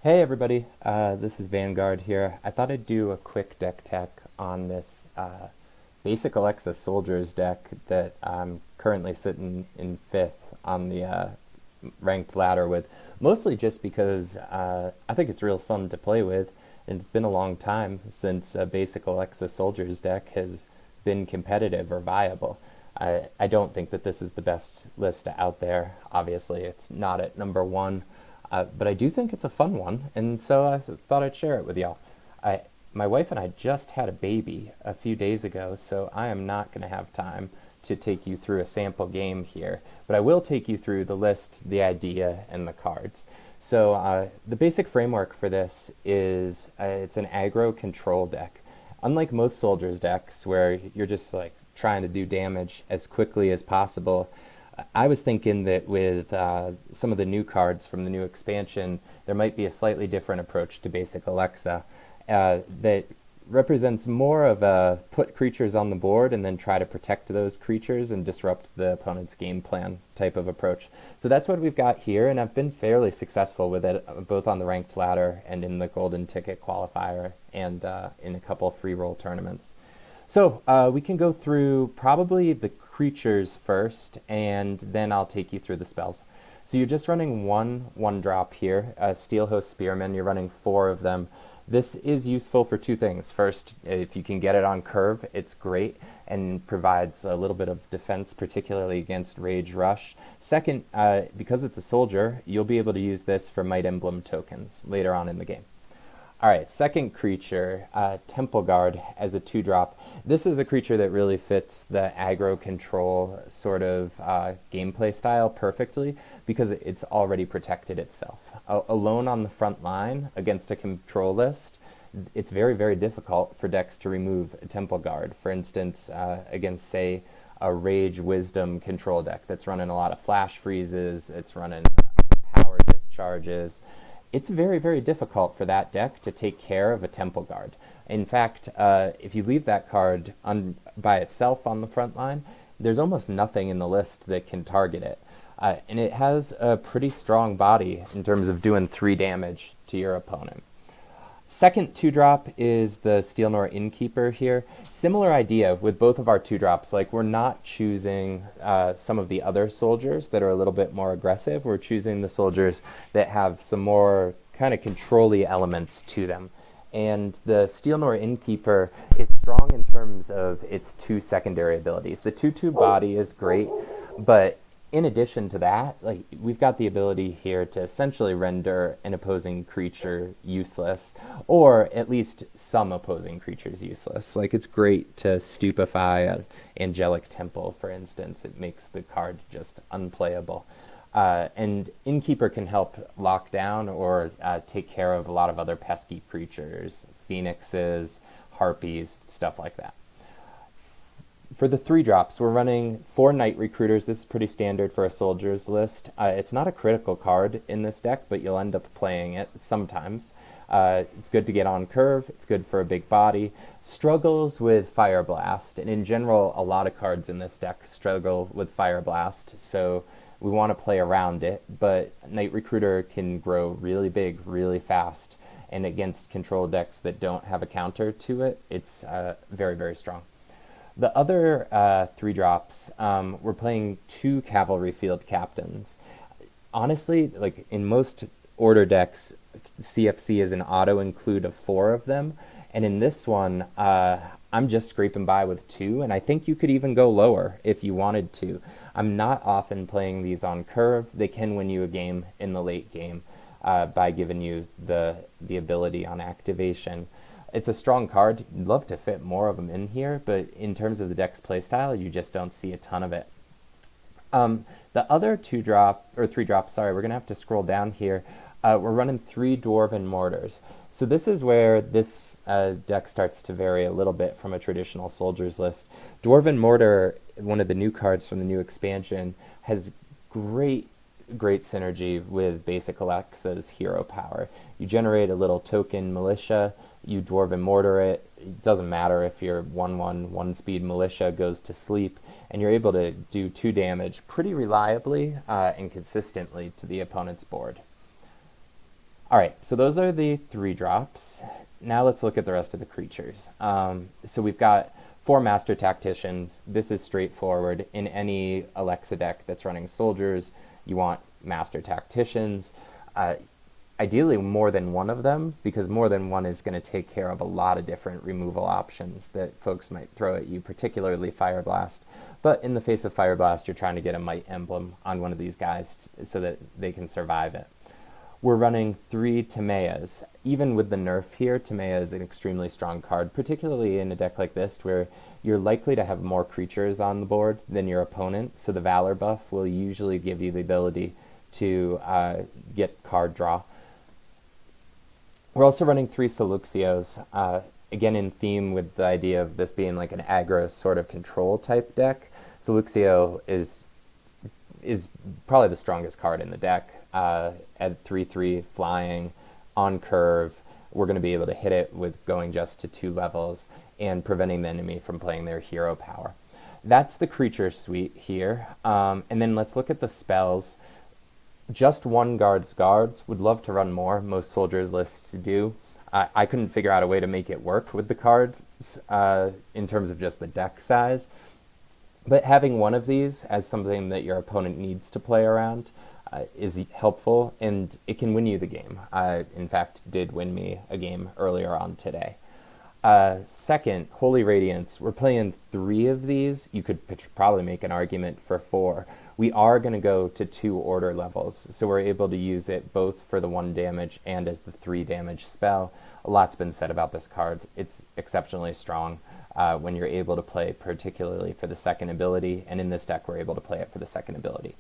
Hey everybody, this is Vanguard here. I thought I'd do a quick deck tech on this basic Alexa Soldiers deck that I'm currently sitting in 5th on the ranked ladder with, mostly just because I think it's real fun to play with, and it's been a long time since a basic Alexa Soldiers deck has been competitive or viable. I don't think that this is the best list out there. Obviously, it's not at number one. But I do think it's a fun one, and so I thought I'd share it with y'all. My wife and I just had a baby a few days ago, so I am not going to have time to take you through a sample game here. But I will take you through the list, the idea, and the cards. So the basic framework for this is it's an aggro control deck. Unlike most soldiers decks, where you're just like trying to do damage as quickly as possible, I was thinking that with some of the new cards from the new expansion, there might be a slightly different approach to basic Alexa that represents more of a put creatures on the board and then try to protect those creatures and disrupt the opponent's game plan type of approach. So that's what we've got here, and I've been fairly successful with it, both on the ranked ladder and in the golden ticket qualifier and in a couple free roll tournaments. So we can go through probably the creatures first, and then I'll take you through the spells. So you're just running one drop here, Steelhost Spearmen. You're running 4 of them. This is useful for 2 things. First, if you can get it on curve, it's great and provides a little bit of defense, particularly against Rage Rush. Second, because it's a soldier, you'll be able to use this for Might Emblem tokens later on in the game. Alright, second creature, Temple Guard as a 2-drop. This is a creature that really fits the aggro control sort of gameplay style perfectly because it's already protected itself. Alone on the front line against a control list, it's very, very difficult for decks to remove a Temple Guard. For instance, against, say, a Rage Wisdom control deck that's running a lot of flash freezes, it's running some power discharges. It's very, very difficult for that deck to take care of a Temple Guard. In fact, if you leave that card by itself on the front line, there's almost nothing in the list that can target it. And it has a pretty strong body in terms of doing 3 damage to your opponent. Second 2-drop is the Steelnor Innkeeper here. Similar idea with both of our 2-drops. Like, we're not choosing some of the other soldiers that are a little bit more aggressive. We're choosing the soldiers that have some more kind of control-y elements to them. And the Steelnor Innkeeper is strong in terms of its 2 secondary abilities. The 2/2 body is great, but in addition to that, like, we've got the ability here to essentially render an opposing creature useless, or at least some opposing creatures useless. Like, it's great to stupefy an Angelic Temple, for instance. It makes the card just unplayable. And Innkeeper can help lock down or take care of a lot of other pesky creatures, phoenixes, harpies, stuff like that. For the 3-drops, we're running 4 Knight Recruiters. This is pretty standard for a soldier's list. It's not a critical card in this deck, but you'll end up playing it sometimes. It's good to get on curve. It's good for a big body. Struggles with Fire Blast, and in general, a lot of cards in this deck struggle with Fire Blast, so we want to play around it, but Knight Recruiter can grow really big, really fast, and against control decks that don't have a counter to it, it's very, very strong. The other 3-drops, we're playing 2 Cavalry Field Captains. Honestly, like, in most order decks, CFC is an auto-include of 4 of them, and in this one, I'm just scraping by with 2, and I think you could even go lower if you wanted to. I'm not often playing these on curve. They can win you a game in the late game by giving you the ability on activation. It's a strong card. You'd love to fit more of them in here, but in terms of the deck's playstyle, you just don't see a ton of it. The other 3-drop, sorry, we're going to have to scroll down here. We're running 3 Dwarven Mortars. So this is where this deck starts to vary a little bit from a traditional soldier's list. Dwarven Mortar, one of the new cards from the new expansion, has great synergy with basic Alexa's hero power. You generate a little token militia, you Dwarven Mortar it. It doesn't matter if your 1/1 1-speed militia goes to sleep, and you're able to do 2 damage pretty reliably and consistently to the opponent's board. All right, so those are the 3 drops. Now let's look at the rest of the creatures. So we've got 4 Master Tacticians. This is straightforward. In any Alexa deck that's running soldiers, you want Master Tacticians. Ideally more than one of them, because more than one is going to take care of a lot of different removal options that folks might throw at you, particularly Fire Blast. But in the face of Fire Blast, you're trying to get a Might emblem on one of these guys so that they can survive it. We're running 3 Timeyas. Even with the nerf here, Timeya is an extremely strong card, particularly in a deck like this where you're likely to have more creatures on the board than your opponent, so the Valor buff will usually give you the ability to get card draw. We're also running 3 Soluxios, again in theme with the idea of this being like an aggro sort of control type deck. Soluxio is probably the strongest card in the deck. At 3/3 flying on curve, we're going to be able to hit it with going just to 2 levels and preventing the enemy from playing their hero power. That's the creature suite here. And then let's look at the spells. Just 1 guards. Would love to run more. Most soldiers lists do. I couldn't figure out a way to make it work with the cards in terms of just the deck size. But having one of these as something that your opponent needs to play around is helpful, and it can win you the game. In fact, did win me a game earlier on today. Second, Holy Radiance. We're playing 3 of these. You could probably make an argument for 4. We are going to go to 2 order levels, so we're able to use it both for the 1 damage and as the 3 damage spell. A lot's been said about this card. It's exceptionally strong when you're able to play, particularly for the second ability, and in this deck we're able to play it for the second ability.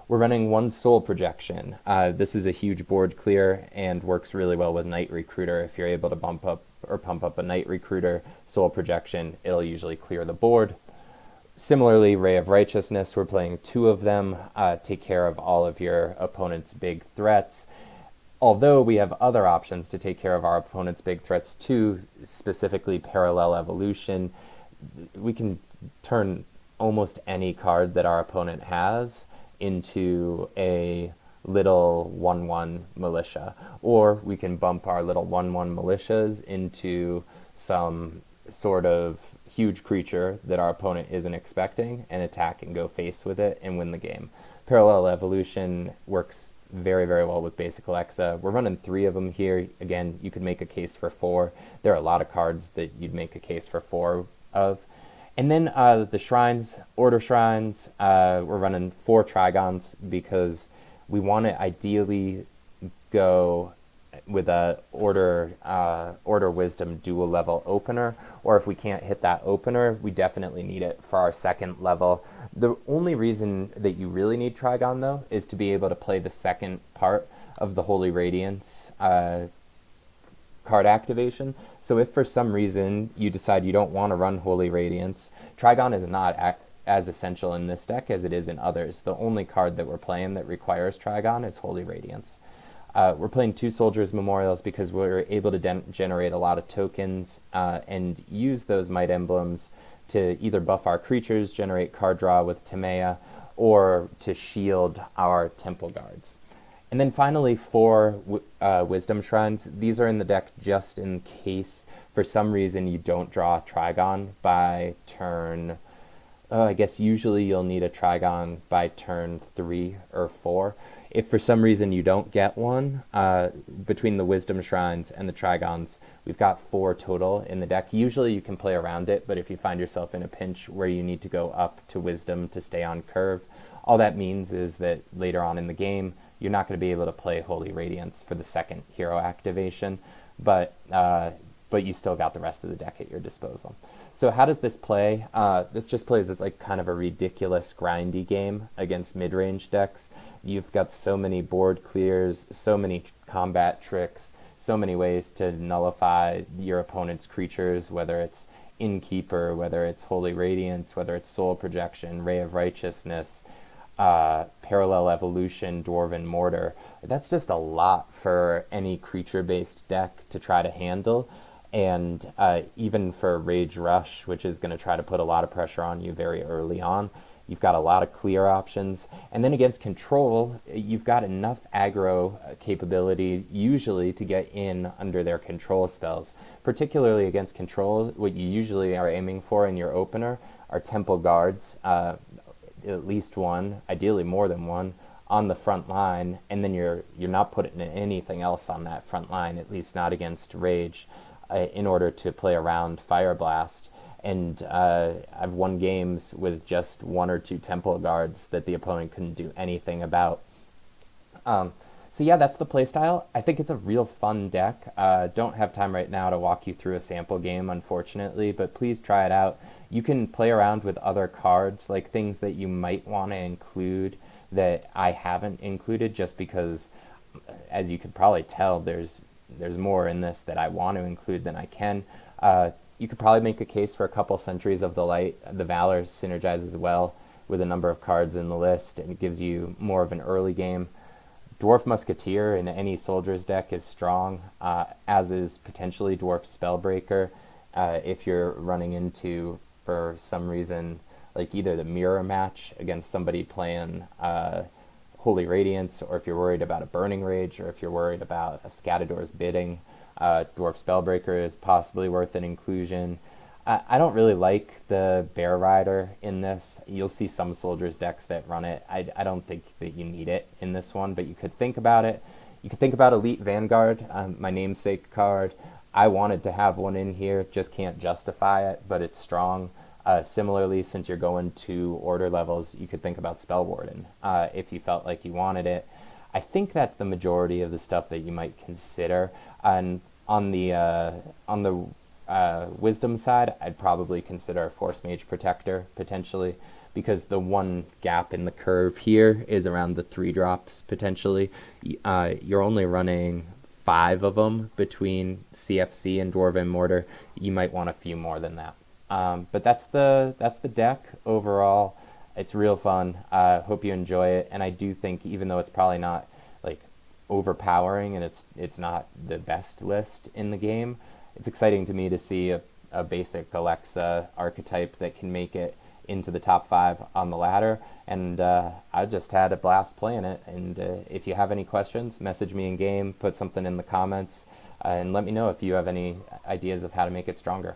We're running 1 Soul Projection. This is a huge board clear and works really well with Knight Recruiter. If you're able to bump up or pump up a Knight Recruiter, Soul Projection, it'll usually clear the board. Similarly, Ray of Righteousness, we're playing 2 of them, take care of all of your opponent's big threats. Although we have other options to take care of our opponent's big threats too, specifically Parallel Evolution. We can turn almost any card that our opponent has into a little 1/1 militia, or we can bump our little 1/1 militias into some sort of huge creature that our opponent isn't expecting and attack and go face with it and win the game. Parallel Evolution works very, very well with basic Alexa. We're running 3 of them here. Again, you could make a case for 4. There are a lot of cards that you'd make a case for 4 of. And then the shrines, order shrines, we're running 4 Trigons because we want to ideally go with a order wisdom dual level opener, or if we can't hit that opener, we definitely need it for our second level. The only reason that you really need Trigon though is to be able to play the second part of the Holy Radiance card activation. So if for some reason you decide you don't want to run Holy Radiance, Trigon is not as essential in this deck as it is in others. The only card that we're playing that requires Trigon is Holy Radiance. We're playing 2 Soldiers Memorials because we're able to generate a lot of tokens and use those Might Emblems to either buff our creatures, generate card draw with Timeya, or to shield our Temple Guards. And then finally 4 Wisdom Shrines. These are in the deck just in case for some reason you don't draw Trigon by turn... I guess usually you'll need a Trigon by turn 3 or 4. If for some reason you don't get one, between the Wisdom Shrines and the Trigons, we've got 4 total in the deck. Usually you can play around it, but if you find yourself in a pinch where you need to go up to Wisdom to stay on curve, all that means is that later on in the game, you're not going to be able to play Holy Radiance for the second hero activation, but you still got the rest of the deck at your disposal. So how does this play? This just plays as like kind of a ridiculous grindy game against mid-range decks. You've got so many board clears, so many combat tricks, so many ways to nullify your opponent's creatures, whether it's Innkeeper, whether it's Holy Radiance, whether it's Soul Projection, Ray of Righteousness, Parallel Evolution, Dwarven Mortar. That's just a lot for any creature-based deck to try to handle. And even for Rage Rush, which is going to try to put a lot of pressure on you very early on, You've got a lot of clear options. And then against control, you've got enough aggro capability usually to get in under their control spells. Particularly against control, what you usually are aiming for in your opener are temple guards, at least one, ideally more than one, on the front line, and then you're not putting anything else on that front line, at least not against Rage, in order to play around Fire Blast. And I've won games with just one or two temple guards that the opponent couldn't do anything about. So yeah, that's the playstyle. I think it's a real fun deck. Don't have time right now to walk you through a sample game, unfortunately, but please try it out. You can play around with other cards, like things that you might want to include that I haven't included, just because, as you could probably tell, there's more in this that I want to include than I can. You could probably make a case for a couple Centuries of the Light. The Valor synergizes well with a number of cards in the list and gives you more of an early game. Dwarf Musketeer in any Soldier's deck is strong, as is potentially Dwarf Spellbreaker if you're running into, for some reason, like either the mirror match against somebody playing Holy Radiance, or if you're worried about a Burning Rage, or if you're worried about a Scatador's Bidding. Dwarf Spellbreaker is possibly worth an inclusion. I don't really like the Bear Rider in this. You'll see some Soldiers decks that run it. I don't think that you need it in this one, but you could think about it. You could think about Elite Vanguard, my namesake card. I wanted to have one in here, just can't justify it, but it's strong. Similarly, since you're going to order levels, you could think about Spellwarden if you felt like you wanted it. I think that's the majority of the stuff that you might consider. And on the Wisdom side, I'd probably consider a Force Mage Protector, potentially, because the one gap in the curve here is around the 3-drops, potentially. You're only running 5 of them between CFC and Dwarven Mortar. You might want a few more than that. But that's the deck overall. It's real fun. Hope you enjoy it. And I do think, even though it's probably not like overpowering and it's not the best list in the game, it's exciting to me to see a basic Alexa archetype that can make it into the top 5 on the ladder. And I just had a blast playing it. And if you have any questions, message me in game, put something in the comments, and let me know if you have any ideas of how to make it stronger.